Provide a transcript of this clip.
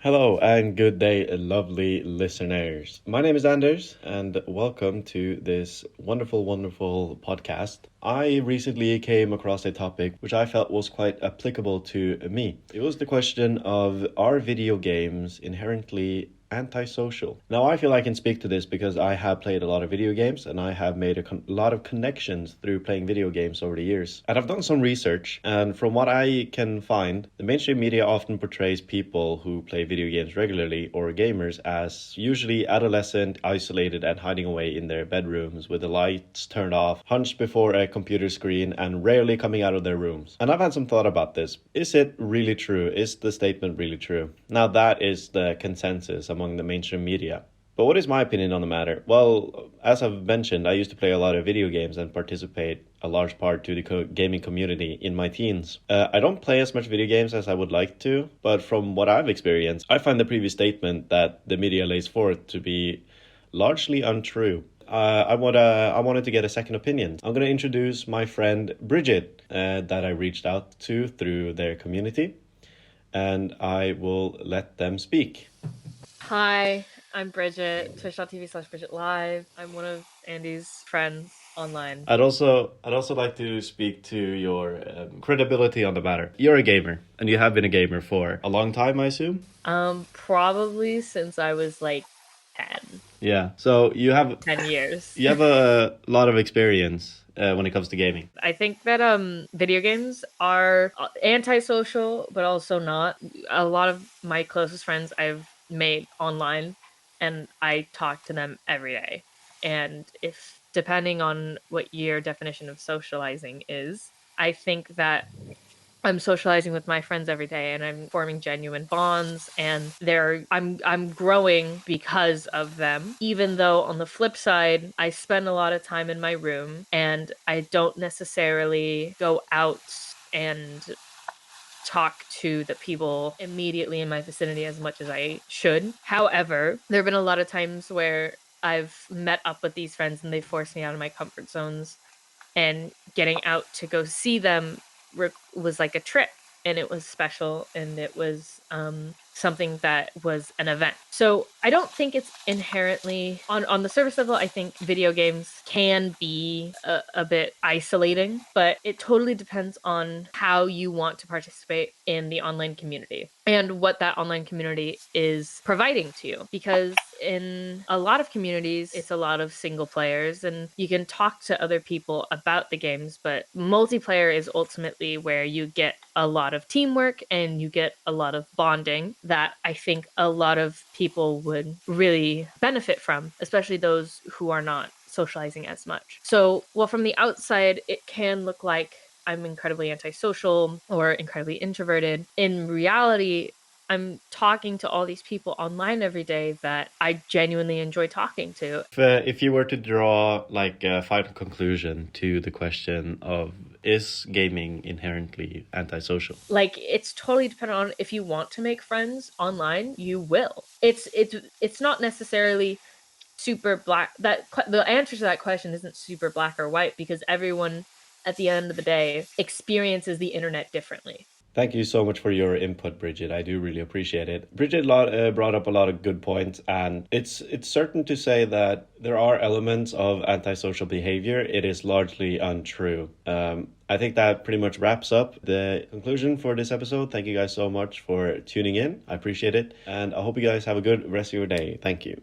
Hello and good day, lovely listeners. My name is Anders, and welcome to this wonderful podcast. I recently came across a topic which I felt was quite applicable to me. It was the question of, are video games inherently antisocial? Now, I feel I can speak to this because I have played a lot of video games and I have made a lot of connections through playing video games over the years. And I've done some research, and from what I can find, the mainstream media often portrays people who play video games regularly or gamers as usually adolescent, isolated, and hiding away in their bedrooms with the lights turned off, hunched before a computer screen, and rarely coming out of their rooms. And I've had some thought about this. Is it really true? Is the statement really true? Now, that is the consensus among the mainstream media. But what is my opinion on the matter? Well, as I've mentioned, I used to play a lot of video games and participate a large part to the gaming community in my teens. I don't play as much video games as I would like to, but from what I've experienced, I find the previous statement that the media lays forth to be largely untrue. I wanted to get a second opinion. I'm going to introduce my friend Brigit that I reached out to through their community, and I will let them speak. Hi, I'm Brigit, twitch.tv/Brigit Live. I'm one of Andy's friends online. I'd also like to speak to your credibility on the matter. You're a gamer, and you have been a gamer for a long time, I assume? Probably since I was like 10. Yeah, so you have 10 years. You have a lot of experience when it comes to gaming. I think that video games are antisocial, but also not. A lot of my closest friends I've made online, and I talk to them every day. And if depending on what your definition of socializing is, I think that I'm socializing with my friends every day, and I'm forming genuine bonds, and I'm growing because of them. Even though on the flip side, I spend a lot of time in my room and I don't necessarily go out and talk to the people immediately in my vicinity as much as I should. However, there have been a lot of times where I've met up with these friends and they forced me out of my comfort zones, and getting out to go see them was like a trip, and it was special, and it was something that was an event. So I don't think it's inherently on the surface level. I think video games can be a bit isolating, but it totally depends on how you want to participate in the online community and what that online community is providing to you. Because in a lot of communities, it's a lot of single players, and you can talk to other people about the games, but multiplayer is ultimately where you get a lot of teamwork and you get a lot of bonding that I think a lot of people would really benefit from, especially those who are not socializing as much. So, well, from the outside, it can look like I'm incredibly antisocial or incredibly introverted. In reality, I'm talking to all these people online every day that I genuinely enjoy talking to. If you were to draw like a final conclusion to the question of, is gaming inherently antisocial? Like, it's totally dependent on if you want to make friends online, you will. It's not necessarily super black. That the answer to that question isn't super black or white, because everyone at the end of the day experiences the internet differently. Thank you so much for your input, Brigit. I do really appreciate it. Brigit brought up a lot of good points, and it's certain to say that there are elements of antisocial behavior. It is largely untrue. I think that pretty much wraps up the conclusion for this episode. Thank you guys so much for tuning in. I appreciate it, and I hope you guys have a good rest of your day. Thank you.